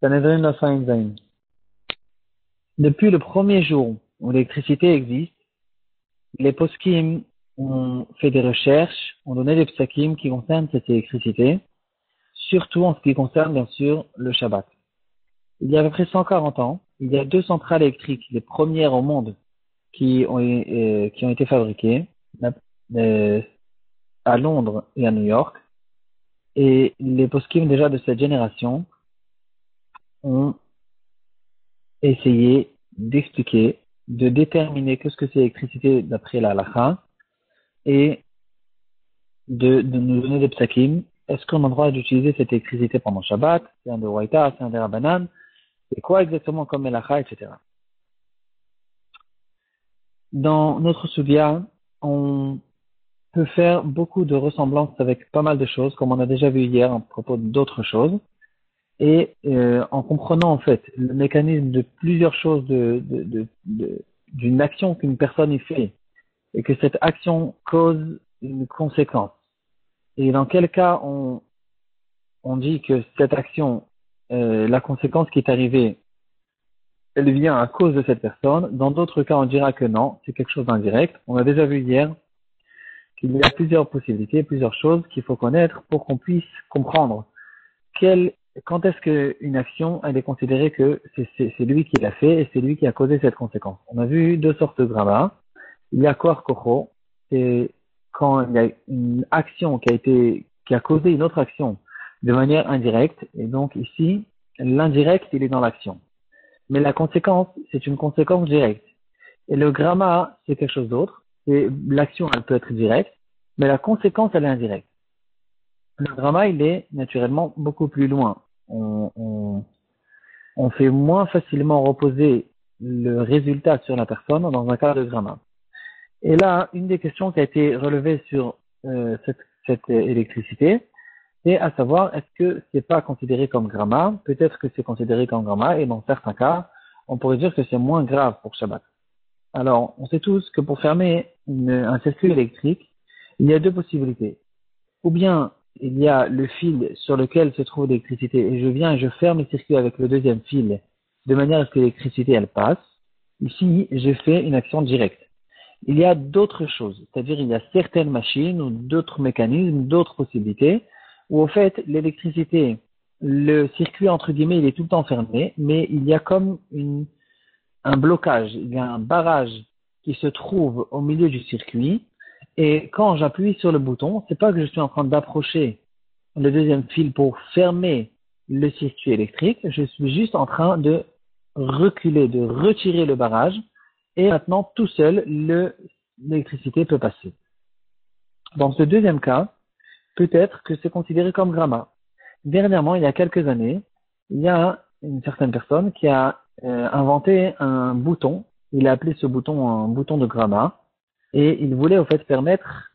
Sanhedrin 9 Depuis le premier jour où l'électricité existe, les poskim ont fait des recherches, ont donné des psakim qui concernent cette électricité, surtout en ce qui concerne bien sûr le Shabbat. Il y a à peu près 140 ans, il y a 2 centrales électriques, les premières au monde, qui ont été fabriquées à Londres et à New York. Et les poskim déjà de cette génération ont essayé d'expliquer, de déterminer qu'est-ce que c'est l'électricité d'après la halakha et de nous donner des psakim. Est-ce qu'on a le droit d'utiliser cette électricité pendant Shabbat? C'est un de Waïta, c'est un de Rabbanan? C'est quoi exactement comme halakha, etc. Dans notre sugya, on peut faire beaucoup de ressemblances avec pas mal de choses, comme on a déjà vu hier à propos d'autres choses. Et en comprenant en fait le mécanisme de plusieurs choses d'une action qu'une personne y fait, et que cette action cause une conséquence. Et dans quel cas on dit que cette action, la conséquence qui est arrivée, elle vient à cause de cette personne. Dans d'autres cas, on dira que non, c'est quelque chose d'indirect. On a déjà vu hier qu'il y a plusieurs possibilités, plusieurs choses qu'il faut connaître pour qu'on puisse comprendre quand est-ce qu'une action, elle est considérée que c'est lui qui l'a fait et c'est lui qui a causé cette conséquence. On a vu 2 sortes de gramma. Il y a kor kocho, c'est quand il y a une action qui a causé une autre action de manière indirecte. Et donc ici, l'indirect, il est dans l'action. Mais la conséquence, c'est une conséquence directe. Et le gramma, c'est quelque chose d'autre. L'action, elle peut être directe, mais la conséquence, elle est indirecte. Le gramma, il est naturellement beaucoup plus loin. On fait moins facilement reposer le résultat sur la personne dans un cas de gramma. Et là, une des questions qui a été relevée sur cette électricité, c'est à savoir, est-ce que c'est pas considéré comme gramma? Peut-être que c'est considéré comme gramma, et dans certains cas, on pourrait dire que c'est moins grave pour Shabbat. Alors, on sait tous que pour fermer un circuit électrique, il y a 2 possibilités. Ou bien, il y a le fil sur lequel se trouve l'électricité, et je viens et je ferme le circuit avec le deuxième fil, de manière à ce que l'électricité, elle passe. Ici, j'ai fait une action directe. Il y a d'autres choses, c'est-à-dire il y a certaines machines ou d'autres mécanismes, d'autres possibilités, où au fait l'électricité, le circuit entre guillemets, il est tout le temps fermé, mais il y a comme un blocage, il y a un barrage qui se trouve au milieu du circuit, et quand j'appuie sur le bouton, c'est pas que je suis en train d'approcher le deuxième fil pour fermer le circuit électrique, je suis juste en train de reculer, de retirer le barrage, et maintenant, tout seul, l'électricité peut passer. Dans ce deuxième cas, peut-être que c'est considéré comme gramma. Dernièrement, il y a quelques années, il y a une certaine personne qui a inventé un bouton. Il a appelé ce bouton un bouton de gramma. Et il voulait, au fait, permettre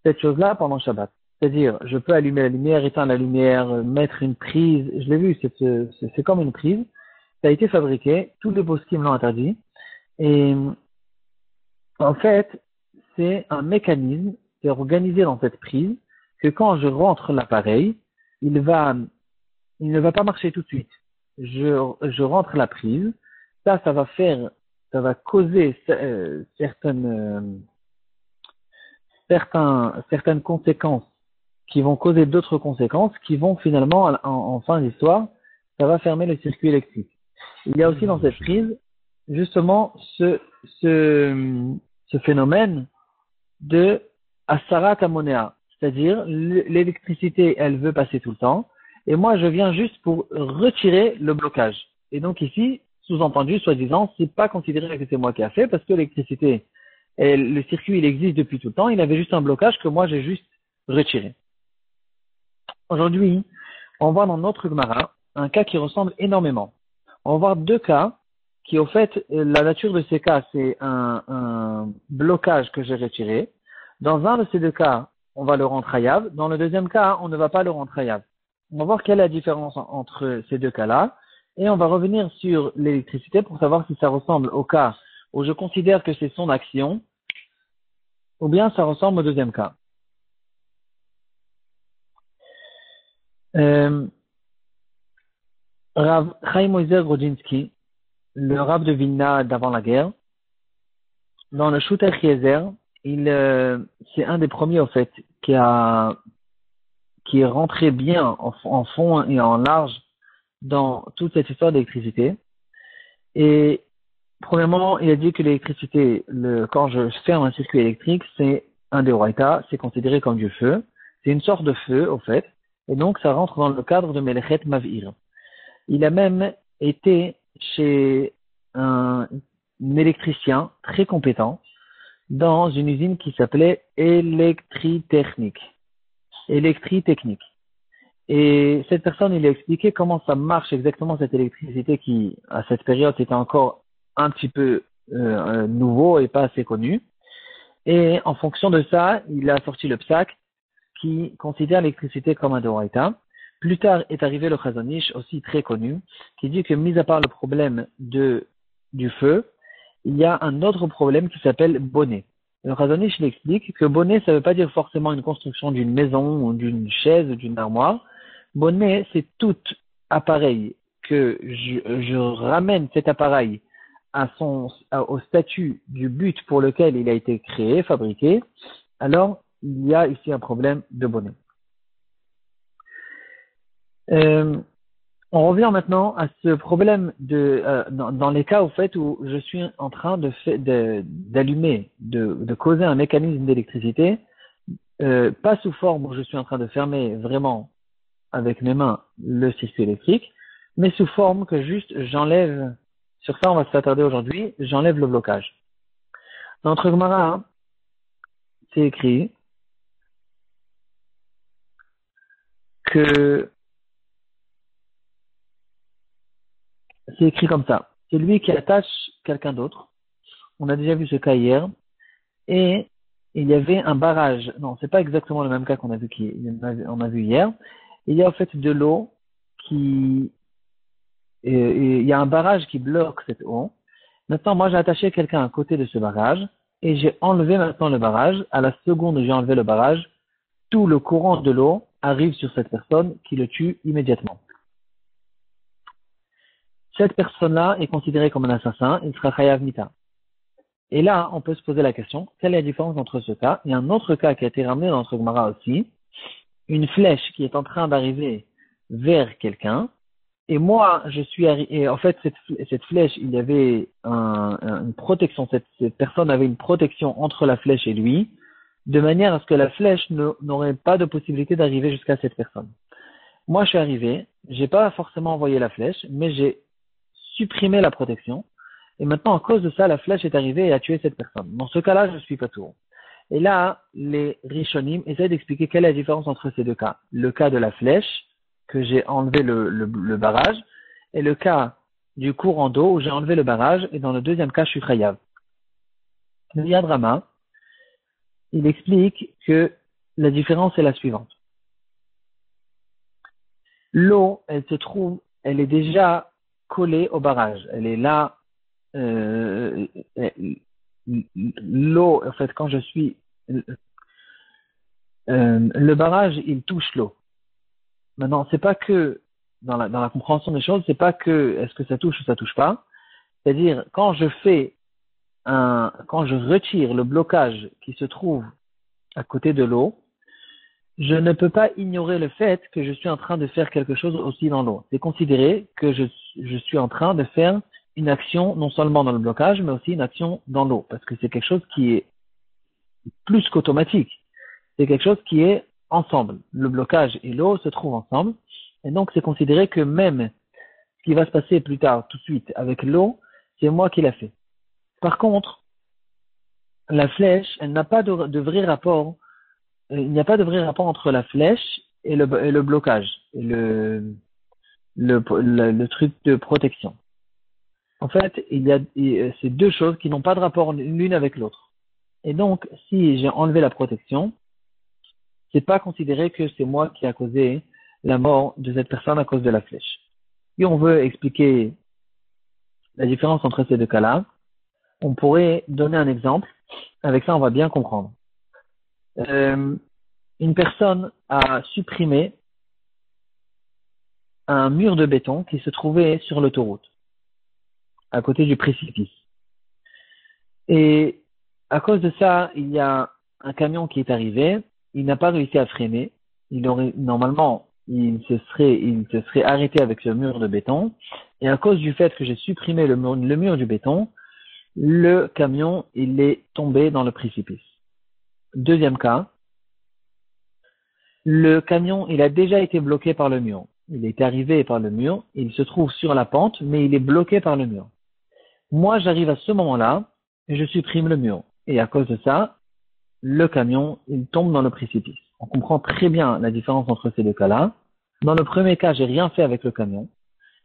cette chose-là pendant Shabbat. C'est-à-dire, je peux allumer la lumière, éteindre la lumière, mettre une prise. Je l'ai vu, c'est comme une prise. Ça a été fabriqué. Tous les poskim l'ont interdit. Et en fait, c'est un mécanisme qui est organisé dans cette prise que quand je rentre l'appareil, il ne va pas marcher tout de suite. Je rentre la prise, ça va causer certaines conséquences qui vont causer d'autres conséquences qui vont finalement, en fin d'histoire, ça va fermer le circuit électrique. Il y a aussi dans cette prise, justement, ce phénomène de Asarat Amonea, c'est-à-dire l'électricité, elle veut passer tout le temps, et moi je viens juste pour retirer le blocage. Et donc ici, sous-entendu, soi-disant, c'est pas considéré que c'est moi qui a fait, parce que l'électricité, le circuit, il existe depuis tout le temps, il avait juste un blocage que moi j'ai juste retiré. Aujourd'hui, on voit dans notre Gemara un cas qui ressemble énormément. On va voir 2 cas qui, au fait, la nature de ces cas, c'est un blocage que j'ai retiré. Dans un de ces 2 cas, on va le rendre hayav. Dans le deuxième cas, on ne va pas le rendre hayav. On va voir quelle est la différence entre ces 2 cas-là. Et on va revenir sur l'électricité pour savoir si ça ressemble au cas où je considère que c'est son action, ou bien ça ressemble au deuxième cas. Rav Chaim Ozer Grodzinski, le Rav de Vilna d'avant la guerre, dans le Shut Eliezer, c'est un des premiers, au fait, qui est rentré bien en fond et en large dans toute cette histoire d'électricité. Et premièrement, il a dit que l'électricité, quand je ferme un circuit électrique, c'est un deoraita, c'est considéré comme du feu. C'est une sorte de feu, au fait. Et donc, ça rentre dans le cadre de Melechet Mav'ir. Il a même été chez un électricien très compétent dans une usine qui s'appelait Électritechnique. Électritechnique. Et cette personne, il a expliqué comment ça marche exactement cette électricité qui, à cette période, était encore un petit peu nouveau et pas assez connu. Et en fonction de ça, il a sorti le psak qui considère l'électricité comme un deoraita. Plus tard est arrivé le Chazon Ish, aussi très connu, qui dit que, mis à part le problème du feu, il y a un autre problème qui s'appelle bonnet. Le Chazon Ish l'explique que bonnet, ça ne veut pas dire forcément une construction d'une maison ou d'une chaise ou d'une armoire. Bonnet, c'est tout appareil que je ramène cet appareil au statut du but pour lequel il a été créé, fabriqué. Alors, il y a ici un problème de bonnet. On revient maintenant à ce problème dans les cas au fait où je suis en train d'allumer, de causer un mécanisme d'électricité, pas sous forme où je suis en train de fermer vraiment avec mes mains le circuit électrique, mais sous forme que juste j'enlève, sur ça on va s'attarder aujourd'hui, j'enlève le blocage. Dans notre Gemara, c'est écrit que c'est écrit comme ça. C'est lui qui attache quelqu'un d'autre. On a déjà vu ce cas hier. Et il y avait un barrage. Non, c'est pas exactement le même cas qu'on a vu on a vu hier. Il y a en fait de l'eau il y a un barrage qui bloque cette eau. Maintenant, moi, j'ai attaché quelqu'un à côté de ce barrage et j'ai enlevé maintenant le barrage. À la seconde où j'ai enlevé le barrage, tout le courant de l'eau arrive sur cette personne qui le tue immédiatement. Cette personne-là est considérée comme un assassin, il sera chayav mita. Et là, on peut se poser la question, quelle est la différence entre ce cas? Il y a un autre cas qui a été ramené dans notre Gemara aussi, une flèche qui est en train d'arriver vers quelqu'un, et moi, et en fait, cette flèche, il y avait une protection, cette personne avait une protection entre la flèche et lui, de manière à ce que la flèche n'aurait pas de possibilité d'arriver jusqu'à cette personne. Moi, je suis arrivé, j'ai pas forcément envoyé la flèche, mais j'ai supprimé la protection. Et maintenant, à cause de ça, la flèche est arrivée et a tué cette personne. Dans ce cas-là, je suis pas tour. Et là, les Rishonim essaient d'expliquer quelle est la différence entre ces deux cas. Le cas de la flèche, que j'ai enlevé le barrage, et le cas du courant d'eau où j'ai enlevé le barrage, et dans le deuxième cas, je suis chayav. Le Yad Rama, il explique que la différence est la suivante. L'eau, elle est déjà collée au barrage. Elle est là, l'eau, en fait, quand je suis, le barrage, il touche l'eau. Maintenant, c'est pas que, dans la compréhension des choses, c'est pas que, est-ce que ça touche ou ça touche pas. C'est-à-dire, quand je retire le blocage qui se trouve à côté de l'eau, je ne peux pas ignorer le fait que je suis en train de faire quelque chose aussi dans l'eau. C'est considéré que je suis en train de faire une action non seulement dans le blocage, mais aussi une action dans l'eau, parce que c'est quelque chose qui est plus qu'automatique. C'est quelque chose qui est ensemble. Le blocage et l'eau se trouvent ensemble, et donc c'est considéré que même ce qui va se passer plus tard, tout de suite, avec l'eau, c'est moi qui l'a fait. Par contre, la flèche, elle n'a pas de vrai rapport, il n'y a pas de vrai rapport entre la flèche et le blocage, et le truc de protection. En fait, c'est deux choses qui n'ont pas de rapport l'une avec l'autre. Et donc, si j'ai enlevé la protection, c'est pas considéré que c'est moi qui a causé la mort de cette personne à cause de la flèche. Si on veut expliquer la différence entre ces deux cas-là, on pourrait donner un exemple. Avec ça, on va bien comprendre. Une personne a supprimé un mur de béton qui se trouvait sur l'autoroute, à côté du précipice. Et à cause de ça, il y a un camion qui est arrivé, il n'a pas réussi à freiner. Normalement, il se serait arrêté avec ce mur de béton. Et à cause du fait que j'ai supprimé le mur du béton, le camion, il est tombé dans le précipice. Deuxième cas, le camion, il a déjà été bloqué par le mur. Il est arrivé par le mur, il se trouve sur la pente, mais il est bloqué par le mur. Moi, j'arrive à ce moment-là, et je supprime le mur. Et à cause de ça, le camion, il tombe dans le précipice. On comprend très bien la différence entre ces deux cas-là. Dans le premier cas, j'ai rien fait avec le camion.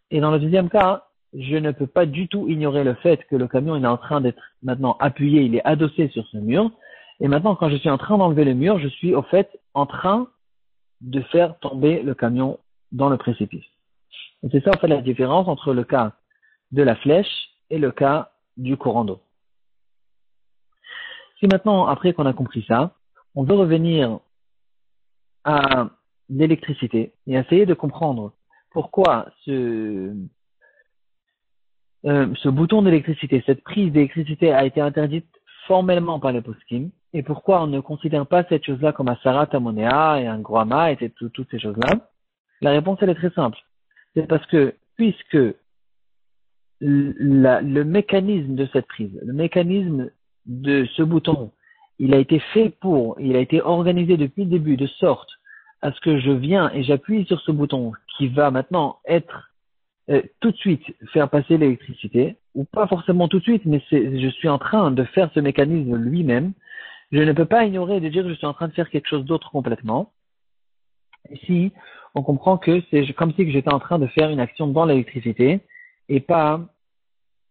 Et dans le deuxième cas, je ne peux pas du tout ignorer le fait que le camion il est en train d'être maintenant appuyé, il est adossé sur ce mur. Et maintenant, quand je suis en train d'enlever le mur, je suis au fait en train de faire tomber le camion dans le précipice. Et c'est ça en fait la différence entre le cas de la flèche et le cas du courant d'eau. Si maintenant, après qu'on a compris ça, on veut revenir à l'électricité et essayer de comprendre pourquoi ce bouton d'électricité, cette prise d'électricité a été interdite formellement par les poskim, et pourquoi on ne considère pas cette chose-là comme un sarat amonea et un groama et toutes ces choses-là. La réponse, elle est très simple. C'est parce que, puisque le mécanisme de cette prise, le mécanisme de ce bouton, il a été organisé depuis le début de sorte à ce que je viens et j'appuie sur ce bouton qui va maintenant être tout de suite faire passer l'électricité, ou pas forcément tout de suite, mais je suis en train de faire ce mécanisme lui-même. Je ne peux pas ignorer de dire que je suis en train de faire quelque chose d'autre complètement. Ici, on comprend que c'est comme si j'étais en train de faire une action dans l'électricité et pas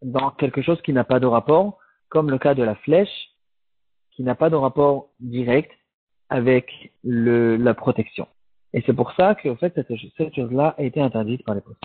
dans quelque chose qui n'a pas de rapport, comme le cas de la flèche, qui n'a pas de rapport direct avec la protection. Et c'est pour ça que, en fait, cette chose-là a été interdite par les postes.